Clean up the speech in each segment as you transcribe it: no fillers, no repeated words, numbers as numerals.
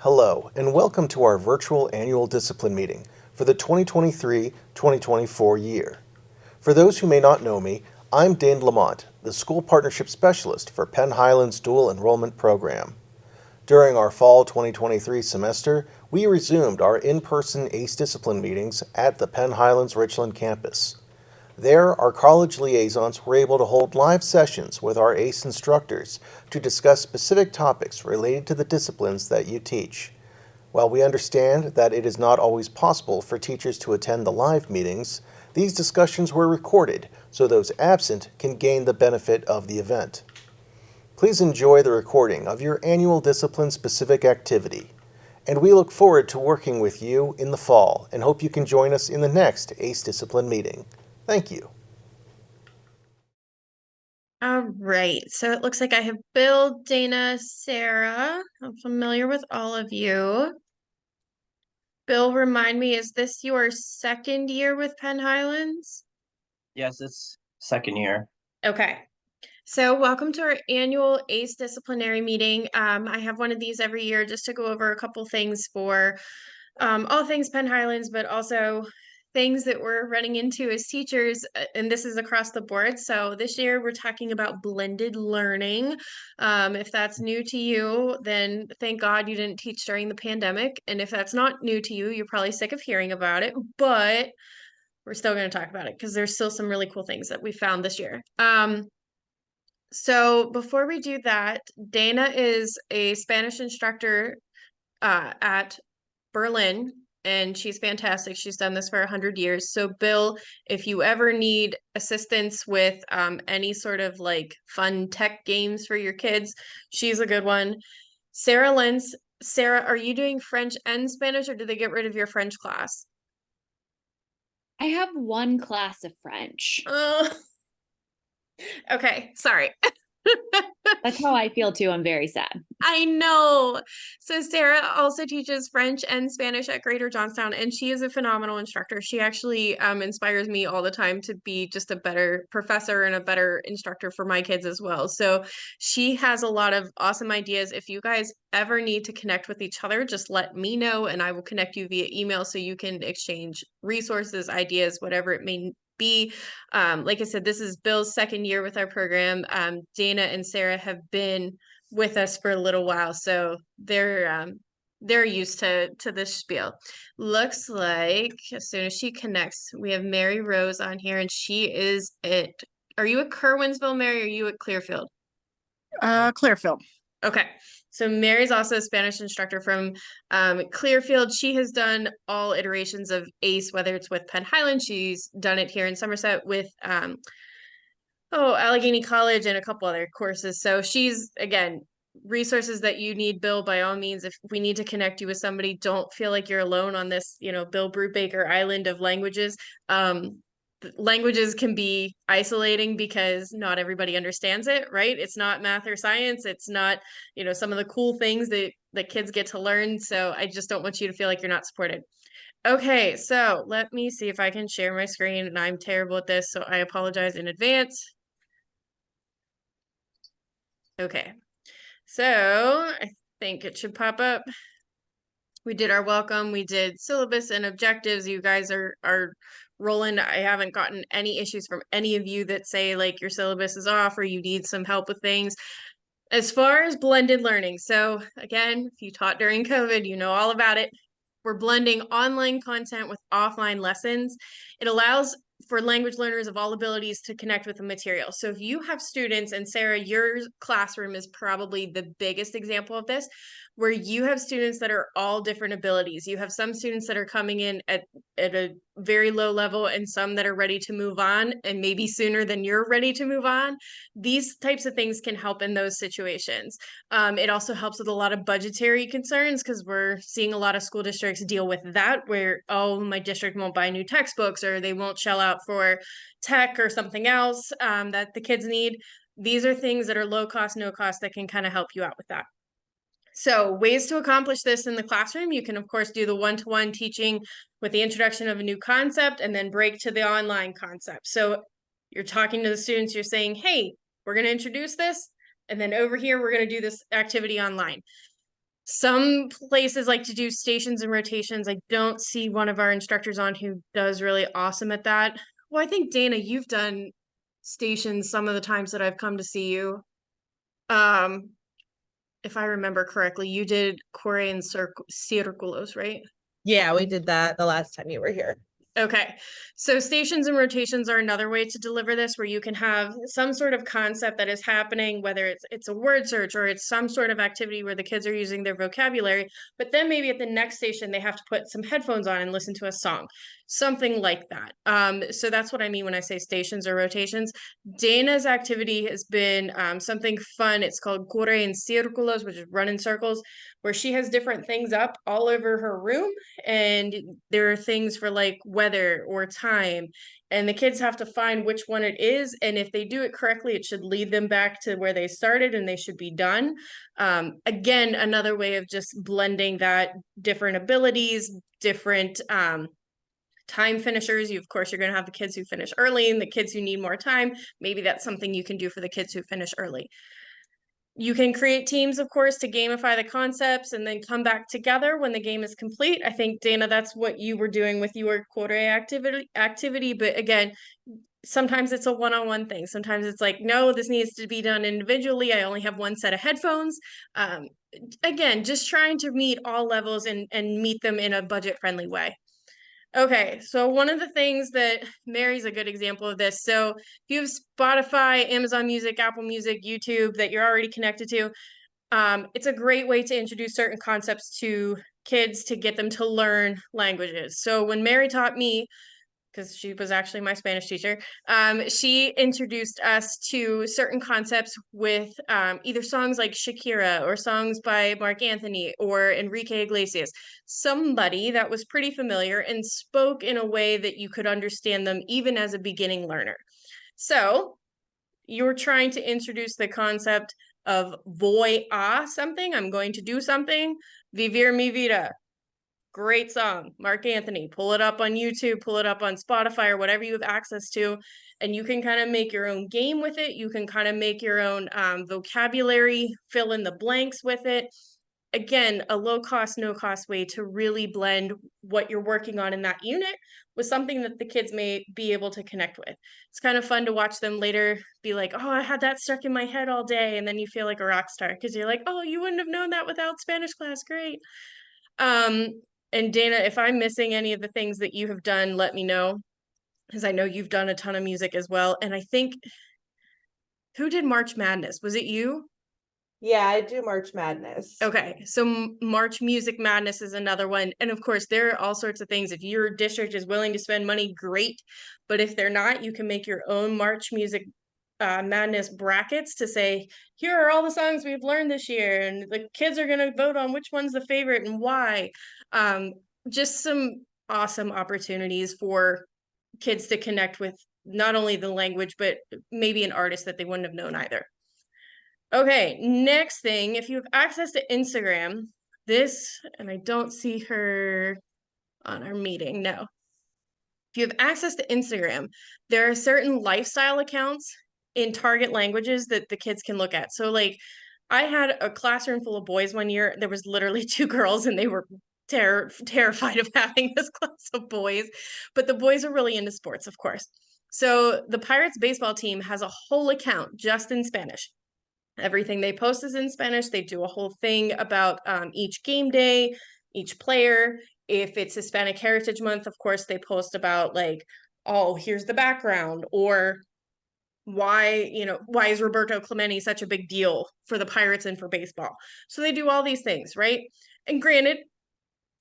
Hello, and welcome to our virtual annual discipline meeting for the 2023-2024 year. For those who may not know me, I'm Dane Lamont, the School Partnership Specialist for Penn Highland's Dual Enrollment Program. During our fall 2023 semester, we resumed our in-person ACE discipline meetings at the Penn Highlands Richland campus. There, our college liaisons were able to hold live sessions with our ACE instructors to discuss specific topics related to the disciplines that you teach. While we understand that it is not always possible for teachers to attend the live meetings, these discussions were recorded so those absent can gain the benefit of the event. Please enjoy the recording of your annual discipline-specific activity, and we look forward to working with you in the fall and hope you can join us in the next ACE discipline meeting. Thank you. All right, so it looks like I have Bill, Dana, Sarah. I'm familiar with all of you. Bill, remind me, is this your second year with Penn Highlands? Yes, it's second year. Okay. So welcome to our annual ACE disciplinary meeting. I have one of these every year just to go over a couple things for all things Penn Highlands, but also things that we're running into as teachers, and this is across the board. So this year we're talking about blended learning. If that's new to you, then thank God you didn't teach during the pandemic. And if that's not new to you, you're probably sick of hearing about it, but we're still going to talk about it because there's still some really cool things that we found this year. So before we do that, Dana is a Spanish instructor at Berlin, and she's fantastic. She's done this for 100 years. So, Bill, if you ever need assistance with any sort of like fun tech games for your kids, she's a good one. Sarah Lenz, Sarah, are you doing French and Spanish, or did they get rid of your French class? I have one class of French. Okay, sorry. That's how I feel too. I'm very sad. I know. So Sarah also teaches French and Spanish at Greater Johnstown, and she is a phenomenal instructor. She actually inspires me all the time to be just a better professor and a better instructor for my kids as well. So she has a lot of awesome ideas. If you guys ever need to connect with each other, just let me know, and I will connect you via email so you can exchange resources, ideas, whatever it may be. Like I said, this is Bill's second year with our program. Dana and Sarah have been with us for a little while, so they're used to this spiel. Looks like as soon as she connects, we have Mary Rose on here, and she is at. Are you at Kerwinsville, Mary? Or are you at Clearfield? Clearfield. Okay. So Mary's also a Spanish instructor from Clearfield. She has done all iterations of ACE, whether it's with Penn Highland. She's done it here in Somerset with Allegheny College and a couple other courses. So she's, again, resources that you need, Bill, by all means. If we need to connect you with somebody, don't feel like you're alone on this, Bill Brubaker island of languages. Languages can be isolating because not everybody understands it, right? It's not math or science. It's not, some of the cool things that kids get to learn. So I just don't want you to feel like you're not supported. Okay, so let me see if I can share my screen, and I'm terrible at this, so I apologize in advance. Okay, so I think it should pop up. We did our welcome, we did syllabus and objectives. You guys are rolling. I haven't gotten any issues from any of you that say like your syllabus is off or you need some help with things. As far as blended learning, so again, if you taught during COVID, you know all about it. We're blending online content with offline lessons. It allows for language learners of all abilities to connect with the material. So if you have students, and Sarah, your classroom is probably the biggest example of this, where you have students that are all different abilities. You have some students that are coming in at a very low level and some that are ready to move on, and maybe sooner than you're ready to move on. These types of things can help in those situations. It also helps with a lot of budgetary concerns because we're seeing a lot of school districts deal with that where, oh, my district won't buy new textbooks or they won't shell out for tech or something else that the kids need. These are things that are low cost, no cost that can kind of help you out with that. So ways to accomplish this in the classroom, you can of course do the one-to-one teaching with the introduction of a new concept and then break to the online concept. So you're talking to the students, you're saying, hey, we're going to introduce this, and then over here, we're going to do this activity online. Some places like to do stations and rotations. I don't see one of our instructors on who does really awesome at that. Well, I think Dana, you've done stations some of the times that I've come to see you. Um, if I remember correctly, you did Korean circulos, right? Yeah, we did that the last time you were here. Okay, so stations and rotations are another way to deliver this, where you can have some sort of concept that is happening, whether it's a word search or it's some sort of activity where the kids are using their vocabulary, but then maybe at the next station they have to put some headphones on and listen to a song, something like that. So that's what I mean when I say stations or rotations. Dana's activity has been something fun. It's called Corre en Círculos, which is run in circles, where she has different things up all over her room, and there are things for like weather or time, and the kids have to find which one it is, and if they do it correctly it should lead them back to where they started and they should be done. Again, another way of just blending that, different abilities, different time finishers. Of course, you're going to have the kids who finish early and the kids who need more time. Maybe that's something you can do for the kids who finish early. You can create teams, of course, to gamify the concepts and then come back together when the game is complete. I think, Dana, that's what you were doing with your quarter activity. But again, sometimes it's a one-on-one thing. Sometimes it's like, no, this needs to be done individually. I only have one set of headphones. Again, just trying to meet all levels and meet them in a budget-friendly way. Okay, so one of the things that Mary's a good example of this. So if you have Spotify, Amazon Music, Apple Music, YouTube that you're already connected to, it's a great way to introduce certain concepts to kids to get them to learn languages. So when Mary taught me, because she was actually my Spanish teacher, she introduced us to certain concepts with either songs like Shakira or songs by Mark Anthony or Enrique Iglesias, somebody that was pretty familiar and spoke in a way that you could understand them even as a beginning learner. So you're trying to introduce the concept of voy a something, I'm going to do something, vivir mi vida. Great song, Mark Anthony. Pull it up on YouTube, pull it up on Spotify or whatever you have access to, and you can kind of make your own game with it. You can kind of make your own vocabulary, fill in the blanks with it. Again, a low cost, no cost way to really blend what you're working on in that unit with something that the kids may be able to connect with. It's kind of fun to watch them later be like, oh, I had that stuck in my head all day. And then you feel like a rock star because you're like, oh, you wouldn't have known that without Spanish class. Great. And Dana, if I'm missing any of the things that you have done, let me know, because I know you've done a ton of music as well. And I think, who did March Madness? Was it you? Yeah, I do March Madness. Okay, so March Music Madness is another one. And of course, there are all sorts of things. If your district is willing to spend money, great. But if they're not, you can make your own March Music Madness brackets to say, here are all the songs we've learned this year. And the kids are going to vote on which one's the favorite and why. Just some awesome opportunities for kids to connect with not only the language, but maybe an artist that they wouldn't have known either. Okay, next thing, if you have access to Instagram, and I don't see her on our meeting, no. If you have access to Instagram, there are certain lifestyle accounts in target languages that the kids can look at. So like I had a classroom full of boys one year. There was literally 2 girls and they were terrified of having this class of boys, but the boys are really into sports, of course. So the Pirates baseball team has a whole account just in Spanish. Everything they post is in Spanish. They do a whole thing about each game day, each player. If it's Hispanic Heritage Month, of course, they post about like, oh, here's the background, or why is Roberto Clemente such a big deal for the Pirates and for baseball. So they do all these things, right? And granted,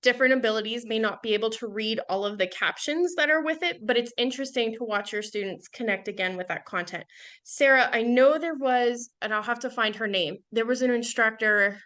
different abilities may not be able to read all of the captions that are with it, but it's interesting to watch your students connect again with that content. Sarah, I know there was, and I'll have to find her name, there was an instructor,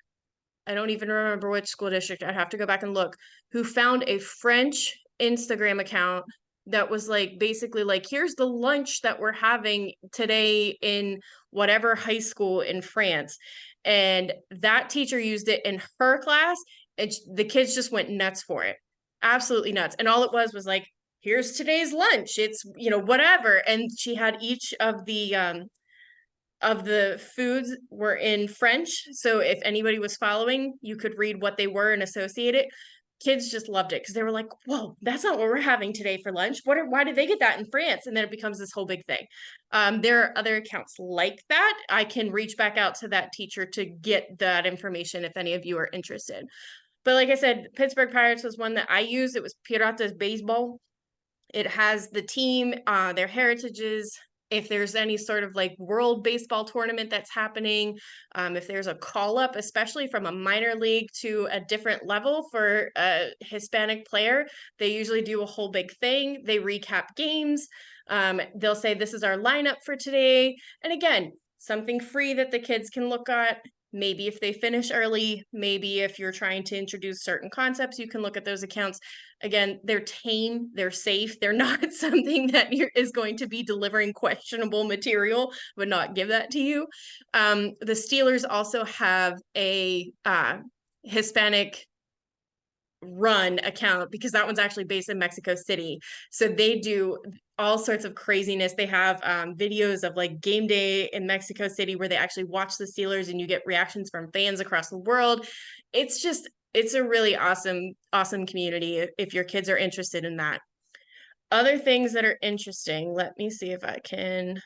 I don't even remember which school district, I'd have to go back and look, who found a French Instagram account that was like basically like, here's the lunch that we're having today in whatever high school in France. And that teacher used it in her class, and the kids just went nuts for it. Absolutely nuts. And all it was like, here's today's lunch. It's, whatever. And she had each of the of the foods were in French. So if anybody was following, you could read what they were and associate it. Kids just loved it because they were like, whoa, that's not what we're having today for lunch. Why did they get that in France? And then it becomes this whole big thing. There are other accounts like that. I can reach back out to that teacher to get that information if any of you are interested. But like I said, Pittsburgh Pirates was one that I used. It was Piratas Baseball. It has the team, their heritages, if there's any sort of like world baseball tournament that's happening, if there's a call up, especially from a minor league to a different level for a Hispanic player, they usually do a whole big thing. They recap games. They'll say, this is our lineup for today. And again, something free that the kids can look at. Maybe if they finish early, maybe if you're trying to introduce certain concepts, you can look at those accounts. Again, they're tame, they're safe, they're not something that is going to be delivering questionable material, would not give that to you. The Steelers also have a Hispanic run account because that one's actually based in Mexico City. So they do all sorts of craziness. They have videos of like game day in Mexico City where they actually watch the Steelers and you get reactions from fans across the world. It's a really awesome community if your kids are interested in that. Other things that are interesting, let me see if I can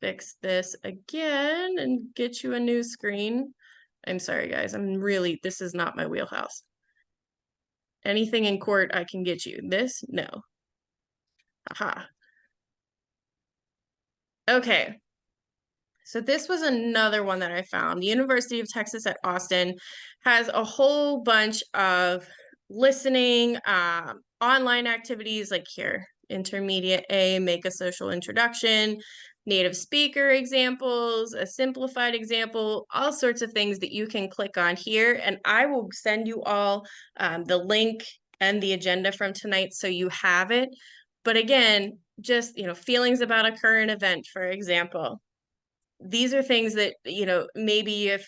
fix this again and get you a new screen. I'm sorry, guys. This is not my wheelhouse. Anything in court, I can get you. This, no. Aha. Okay. So this was another one that I found. The University of Texas at Austin has a whole bunch of listening, online activities like here, intermediate A, make a social introduction, native speaker examples, a simplified example, all sorts of things that you can click on here. And I will send you all the link and the agenda from tonight so you have it. But again, just, feelings about a current event, for example. These are things that, maybe if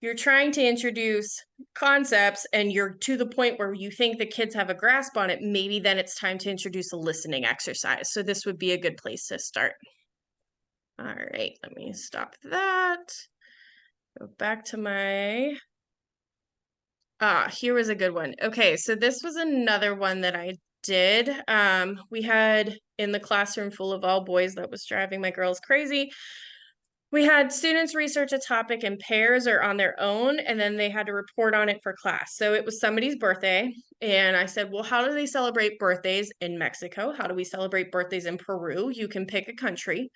you're trying to introduce concepts and you're to the point where you think the kids have a grasp on it, maybe then it's time to introduce a listening exercise. So this would be a good place to start. All right, let me stop that. Go back to my, here was a good one. Okay, so this was another one that I did. We had in the classroom full of all boys that was driving my girls crazy. We had students research a topic in pairs or on their own, and then they had to report on it for class. So it was somebody's birthday, and I said, well, how do they celebrate birthdays in Mexico? How do we celebrate birthdays in Peru? You can pick a country,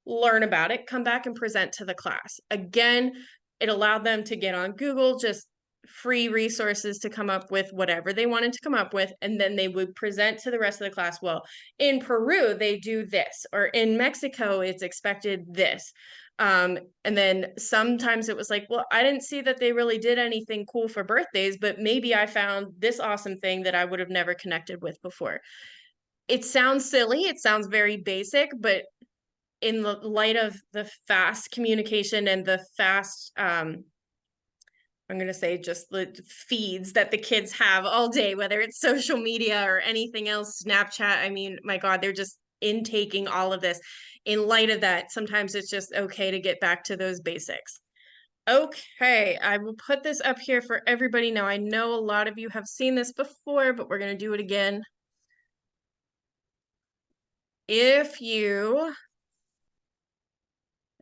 learn about it, come back and present to the class. Again, it allowed them to get on Google, just free resources to come up with whatever they wanted to come up with, and then they would present to the rest of the class, well, in Peru, they do this, or in Mexico, it's expected this. And then sometimes it was like, well, I didn't see that they really did anything cool for birthdays, but maybe I found this awesome thing that I would have never connected with before. It sounds silly, it sounds very basic, but in the light of the fast communication and the fast, I'm going to say just the feeds that the kids have all day, whether it's social media or anything else, Snapchat, I mean, my God, they're just intaking all of this. In light of that, sometimes it's just okay to get back to those basics. Okay, I will put this up here for everybody now. I know a lot of you have seen this before, but we're going to do it again. If you,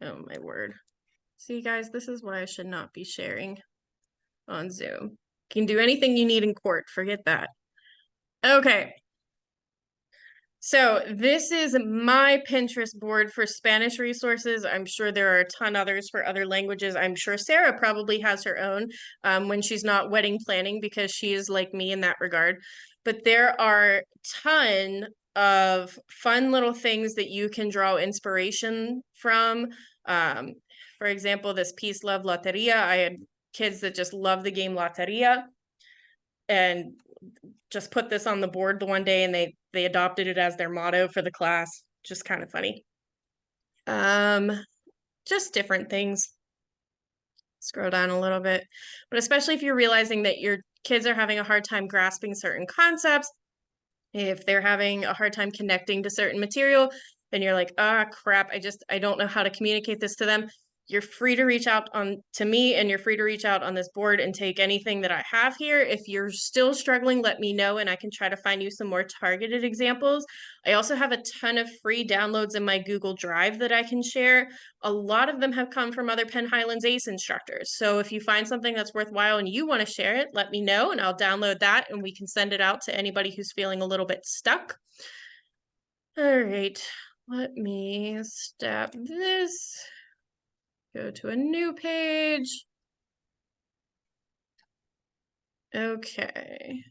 oh my word. See, guys, this is why I should not be sharing on Zoom. You can do anything you need in court, forget that. Okay. So this is my Pinterest board for Spanish resources. I'm sure there are a ton others for other languages. I'm sure Sarah probably has her own when she's not wedding planning because she is like me in that regard. But there are a ton of fun little things that you can draw inspiration from. For example, this piece, Love Loteria. I had kids that just love the game Loteria and just put this on the board the one day and they adopted it as their motto for the class. Just kind of funny. Just different things. Scroll down a little bit. But especially if you're realizing that your kids are having a hard time grasping certain concepts, if they're having a hard time connecting to certain material, and you're like, ah, crap, I don't know how to communicate this to them, you're free to reach out to me, and you're free to reach out on this board and take anything that I have here. If you're still struggling, let me know and I can try to find you some more targeted examples. I also have a ton of free downloads in my Google Drive that I can share. A lot of them have come from other Penn Highlands ACE instructors. So if you find something that's worthwhile and you want to share it, let me know and I'll download that and we can send it out to anybody who's feeling a little bit stuck. All right, let me stop this. Go to a new page. Okay.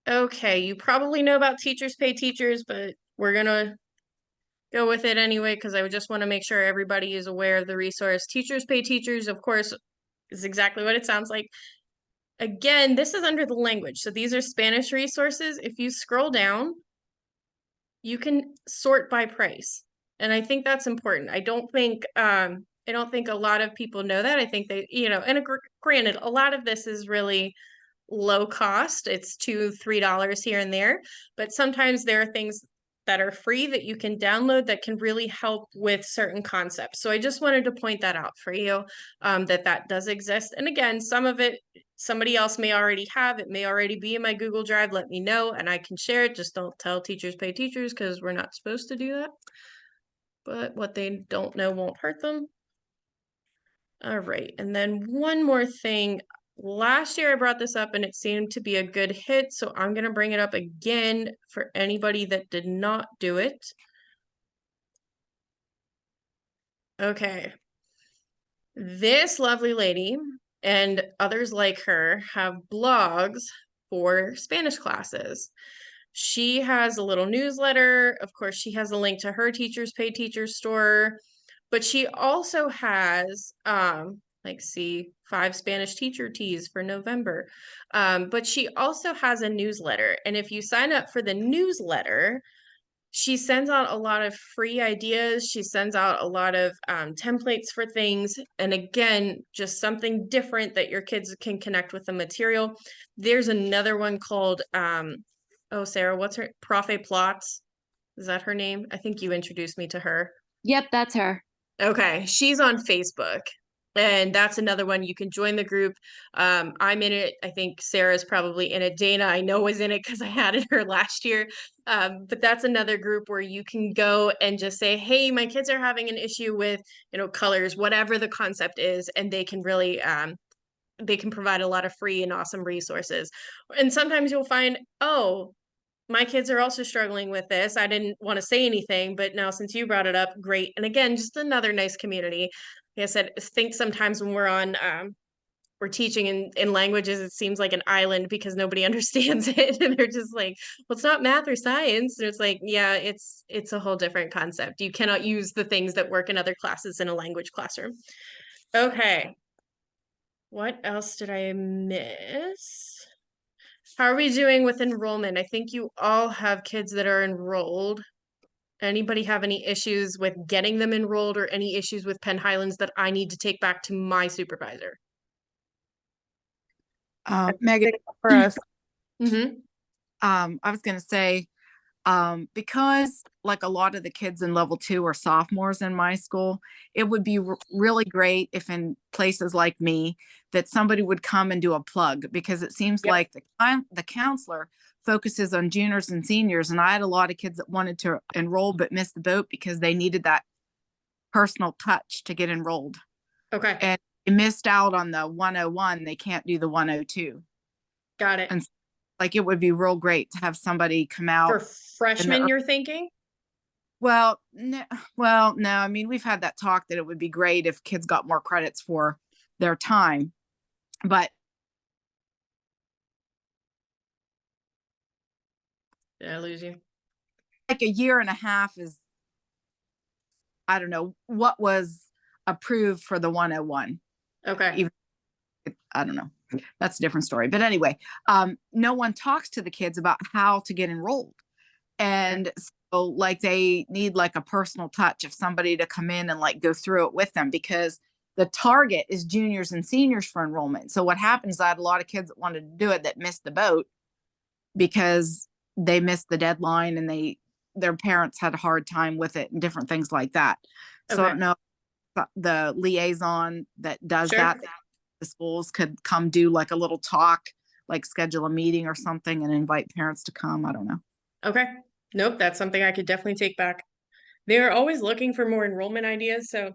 Okay, you probably know about Teachers Pay Teachers, but we're gonna go with it anyway because I just want to make sure everybody is aware of the resource. Teachers Pay Teachers, of course, is exactly what it sounds like. Again, this is under the language. So these are Spanish resources. If you scroll down, you can sort by price. And I think that's important. I don't think a lot of people know that. I think they, and granted, a lot of this is really low cost. It's $2-3 here and there, but sometimes there are things that are free that you can download that can really help with certain concepts. So I just wanted to point that out for you, that does exist. And again, some of it, somebody else may already have, it may already be in my Google Drive, let me know and I can share it. Just don't tell Teachers Pay Teachers because we're not supposed to do that. But what they don't know won't hurt them. All right, and then one more thing. Last year I brought this up and it seemed to be a good hit, so I'm going to bring it up again for anybody that did not do it. Okay. This lovely lady and others like her have blogs for Spanish classes. She has a little newsletter. Of course, she has a link to her Teachers Pay Teachers store, but she also has see 5 Spanish teacher teas for November. But she also has a newsletter. And if you sign up for the newsletter, she sends out a lot of free ideas. She sends out a lot of templates for things. And again, just something different that your kids can connect with the material. There's another one called, oh, Sarah, what's her? Profe Plots. Is that her name? I think you introduced me to her. Yep, that's her. Okay, she's on Facebook. And that's another one. You can join the group. I'm in it. I think Sarah's probably in it. Dana, I know, was in it because I added her last year. But that's another group where you can go and just say, hey, my kids are having an issue with, colors, whatever the concept is, and they can really they can provide a lot of free and awesome resources. And sometimes you'll find, oh, my kids are also struggling with this. I didn't want to say anything, but now since you brought it up, great. And again, just another nice community. Like I said, I think sometimes when we're teaching in languages, it seems like an island because nobody understands it. And they're just like, well, it's not math or science. And it's like, yeah, it's a whole different concept. You cannot use the things that work in other classes in a language classroom. Okay. What else did I miss? How are we doing with enrollment? I think you all have kids that are enrolled. Anybody have any issues with getting them enrolled or any issues with Penn Highlands that I need to take back to my supervisor? Megan, For us. Mm-hmm. I was going to say, because like a lot of the kids in level 2 are sophomores in my school, it would be really great if in places like me that somebody would come and do a plug, because it seems like the counselor focuses on juniors and seniors. And I had a lot of kids that wanted to enroll but missed the boat because they needed that personal touch to get enrolled. Okay. And they missed out on the 101. They can't do the 102. Got it. And like, it would be real great to have somebody come out. For freshmen, you're thinking? Well, no, I mean, we've had that talk that it would be great if kids got more credits for their time, but. Did I lose you? Like a year and a half is, I don't know what was approved for the 101. Okay. I don't know. That's a different story. But anyway, no one talks to the kids about how to get enrolled. And so like they need like a personal touch of somebody to come in and like go through it with them, because the target is juniors and seniors for enrollment. So what happens, I had a lot of kids that wanted to do it that missed the boat because they missed the deadline and their parents had a hard time with it and different things like that. So I Okay. don't know if the liaison that does Sure. that, the schools could come do like a little talk, like schedule a meeting or something and invite parents to come. I don't know. Okay. Nope, that's something I could definitely take back. They're always looking for more enrollment ideas. So,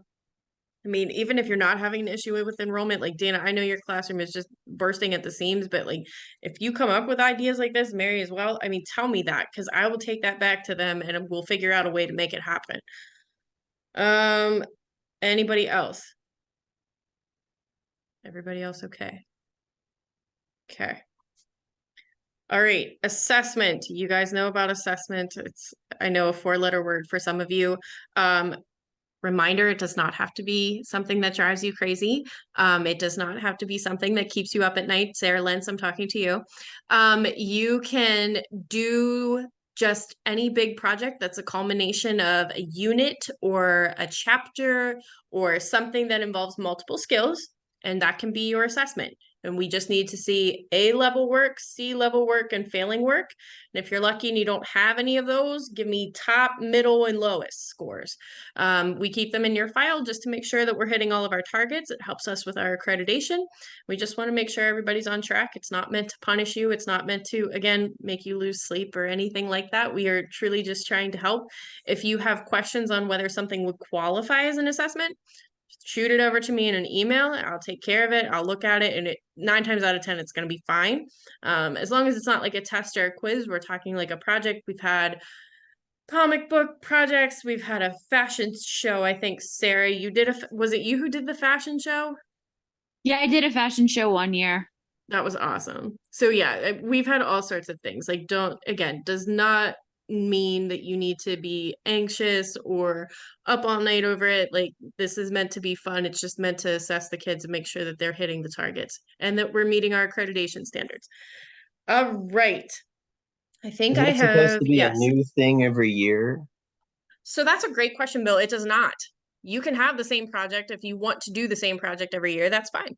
I mean, even if you're not having an issue with enrollment, like Dana, I know your classroom is just bursting at the seams, but like if you come up with ideas like this, Mary as well, I mean, tell me that because I will take that back to them and we'll figure out a way to make it happen. Anybody else? Everybody else okay? Okay. All right, assessment. You guys know about assessment. It's, I know, a 4-letter word for some of you. Reminder, it does not have to be something that drives you crazy. It does not have to be something that keeps you up at night. Sarah Lentz, I'm talking to you. You can do just any big project that's a culmination of a unit or a chapter or something that involves multiple skills, and that can be your assessment. And we just need to see A-level work, C-level work, and failing work. And if you're lucky and you don't have any of those, give me top, middle, and lowest scores. We keep them in your file just to make sure that we're hitting all of our targets. It helps us with our accreditation. We just want to make sure everybody's on track. It's not meant to punish you. It's not meant to, again, make you lose sleep or anything like that. We are truly just trying to help. If you have questions on whether something would qualify as an assessment, shoot it over to me in an email. I'll take care of it. I'll look at it, and 9 times out of 10, it's going to be fine. As long as it's not like a test or a quiz, we're talking like a project. We've had comic book projects. We've had a fashion show. I think, Sarah, you did was it you who did the fashion show? Yeah, I did a fashion show one year. That was awesome. So yeah, we've had all sorts of things. Like, does not mean that you need to be anxious or up all night over it. Like, this is meant to be fun. It's just meant to assess the kids and make sure that they're hitting the targets and that we're meeting our accreditation standards. All right. I think Isn't I it supposed have, to be yes. a new thing every year? So that's a great question, Bill. It does not. You can have the same project if you want to do the same project every year. That's fine.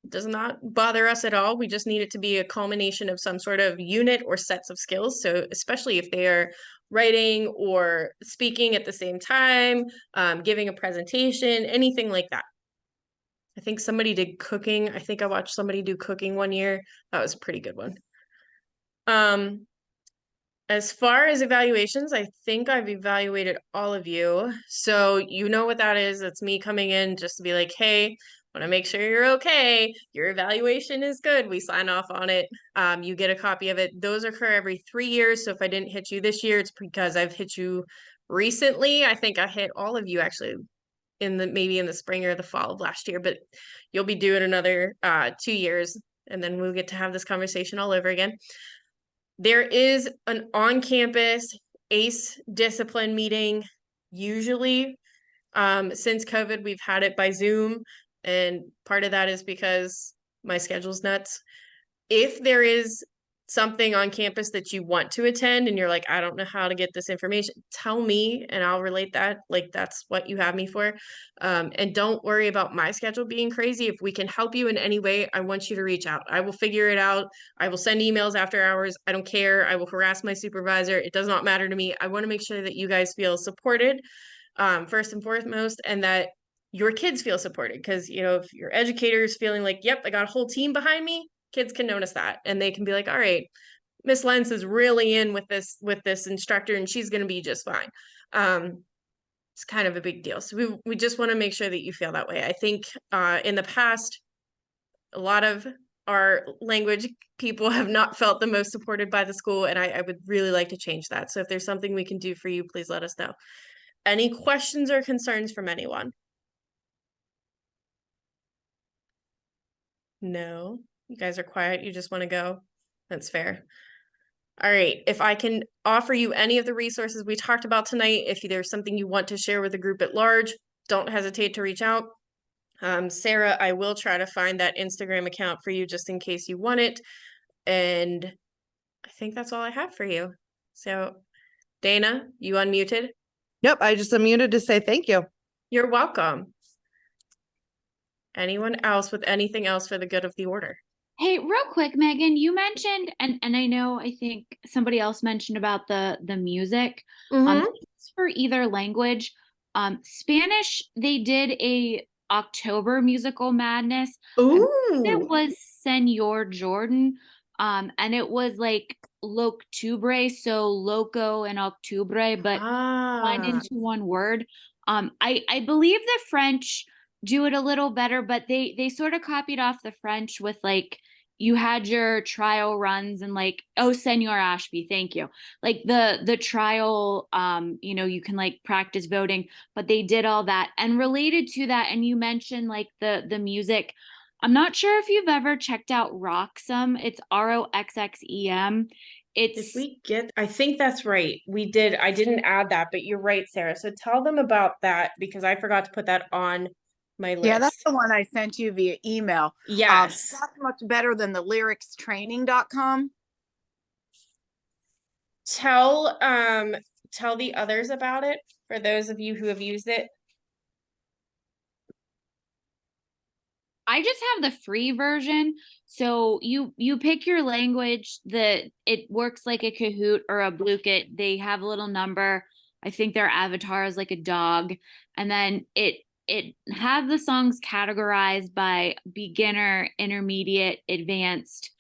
It does not bother us at all. We just need it to be a culmination of some sort of unit or sets of skills. So especially if they are writing or speaking at the same time, giving a presentation, anything like that. I think somebody did cooking. I think I watched somebody do cooking one year. That was a pretty good one. As far as evaluations, I think I've evaluated all of you. So you know what that is. That's me coming in just to be like, hey, want to make sure you're okay. Your evaluation is good. We sign off on it. You get a copy of it. Those occur every 3 years. So if I didn't hit you this year, it's because I've hit you recently. I think I hit all of you actually maybe in the spring or the fall of last year, but you'll be doing another 2 years, and then we'll get to have this conversation all over again. There is an on-campus ACE discipline meeting. Usually, since COVID, we've had it by Zoom, and part of that is because my schedule's nuts. If there is something on campus that you want to attend and you're like, I don't know how to get this information, tell me and I'll relate that. Like, that's what you have me for. And don't worry about my schedule being crazy. If we can help you in any way, I want you to reach out. I will figure it out. I will send emails after hours. I don't care. I will harass my supervisor. It does not matter to me. I want to make sure that you guys feel supported, first and foremost, and that your kids feel supported. Because, you know, if your educator is feeling like, yep, I got a whole team behind me, kids can notice that and they can be like, all right, Miss Lentz is really in with this instructor and she's going to be just fine. It's kind of a big deal. So we just want to make sure that you feel that way. I think in the past, a lot of our language people have not felt the most supported by the school, and I would really like to change that. So if there's something we can do for you, please let us know. Any questions or concerns from anyone? No, you guys are quiet. You just want to go. That's fair. All right. If I can offer you any of the resources we talked about tonight, if there's something you want to share with the group at large, don't hesitate to reach out. Sarah, I will try to find that Instagram account for you just in case you want it. And I think that's all I have for you. So, Dana, you unmuted? Yep, I just unmuted to say thank you. You're welcome. Anyone else with anything else for the good of the order? Hey, real quick, Megan, you mentioned, and I know I think somebody else mentioned about the music. Mm-hmm. This is for either language. Spanish, they did a October musical madness. I believe it Ooh. was Senor Jordan. And it was like Loctubre, so loco and Octubre, but one Ah. into one word. I believe the French do it a little better, but they sort of copied off the French with like you had your trial runs and like, oh, Senor Ashby, thank you. Like the trial, you can like practice voting, but they did all that. And related to that, and you mentioned like the music. I'm not sure if you've ever checked out Roxem. It's Roxxem. Did It's we get, I think that's right. We did. I didn't add that, but you're right, Sarah. So tell them about that because I forgot to put that on my Yeah, that's list. the one I sent you via email. Yes. That's much better than the lyricstraining.com. Tell the others about it for those of you who have used it. I just have the free version. So you pick your language, it works like a Kahoot or a Blooket. They have a little number. I think their avatar is like a dog. And then it has the songs categorized by beginner, intermediate, advanced.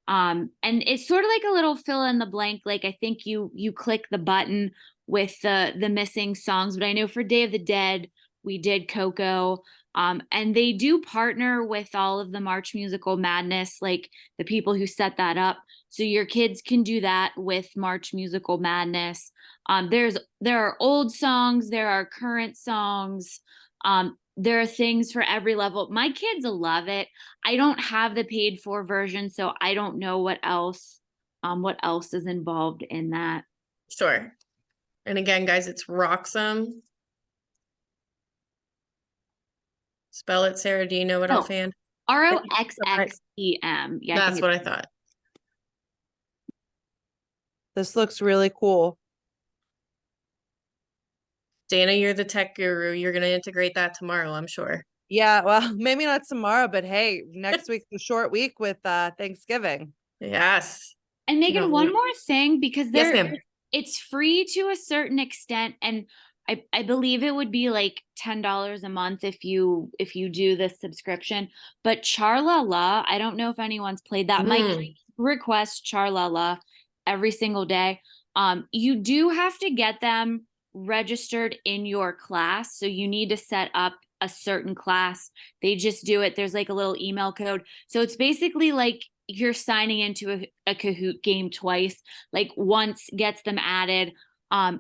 And it's sort of like a little fill in the blank. Like I think you click the button with the missing songs. But I know for Day of the Dead, we did Coco. And they do partner with all of the March Musical Madness, like the people who set that up. So your kids can do that with March Musical Madness. There are old songs, there are current songs. There are things for every level. My kids love it. I don't have the paid for version, so I don't know what else is involved in that. Sure. And again, guys, it's Roxem. Spell it, Sarah. Do you know it Oh, offhand? Roxxem. Yeah, I think That's it's what I thought. This looks really cool. Dana, you're the tech guru. You're going to integrate that tomorrow, I'm sure. Yeah, well, maybe not tomorrow, but hey, next week's a short week with Thanksgiving. Yes. And Megan, No. one more thing, because Yes, ma'am. it's free to a certain extent, and I believe it would be like $10 a month if you do this subscription. But Charla La, I don't know if anyone's played that. My kids request Charla La every single day. You do have to get them registered in your class, so you need to set up a certain class. They just do it. There's like a little email code. So it's basically like you're signing into a Kahoot game twice. Like once gets them added.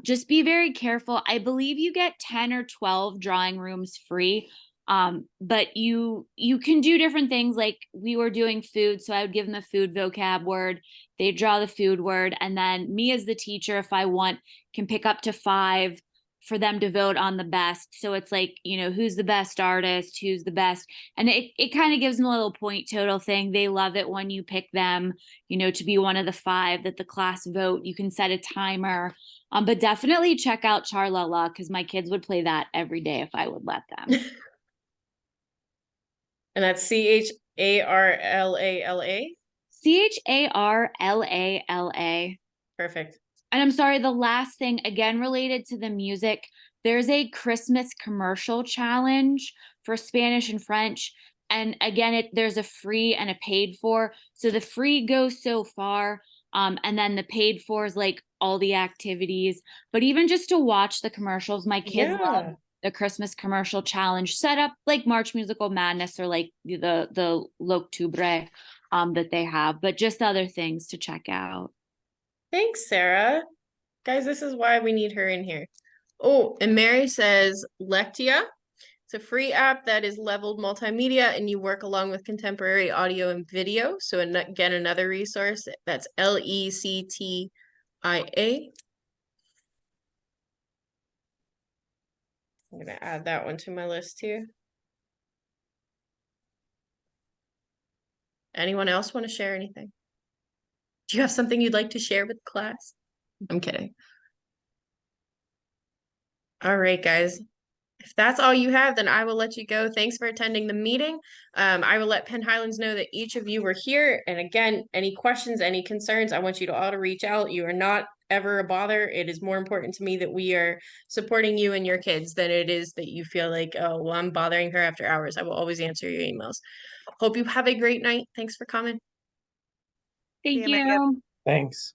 Just be very careful. I believe you get 10 or 12 drawing rooms free. But you can do different things. Like we were doing food, so I would give them a food vocab word. They draw the food word, and then me as the teacher, if I want, can pick up to 5 for them to vote on the best. So it's like, who's the best artist, who's the best. And it kind of gives them a little point total thing. They love it when you pick them, to be one of the 5 that the class vote. You can set a timer. But definitely check out Charlala because my kids would play that every day if I would let them. And that's Charlala. Charlala. Perfect. And I'm sorry, the last thing, again, related to the music, there's a Christmas commercial challenge for Spanish and French. And again, there's a free and a paid for. So the free goes so far. And then the paid for is like all the activities. But even just to watch the commercials, my kids love the Christmas commercial challenge set up like March Musical Madness or like the L'Octubre that they have, but just other things to check out. Thanks, Sarah. Guys, this is why we need her in here. Oh, and Mary says Lectia. It's a free app that is leveled multimedia and you work along with contemporary audio and video. So again, another resource. That's Lectia. I'm going to add that one to my list too. Anyone else want to share anything? Do you have something you'd like to share with the class? I'm kidding. All right, guys. If that's all you have, then I will let you go. Thanks for attending the meeting. I will let Penn Highlands know that each of you were here. And again, any questions, any concerns, I want you to all to reach out. You are not ever a bother. It is more important to me that we are supporting you and your kids than it is that you feel like, oh, well, I'm bothering her after hours. I will always answer your emails. Hope you have a great night. Thanks for coming. Thank you, Megan. you. Thanks.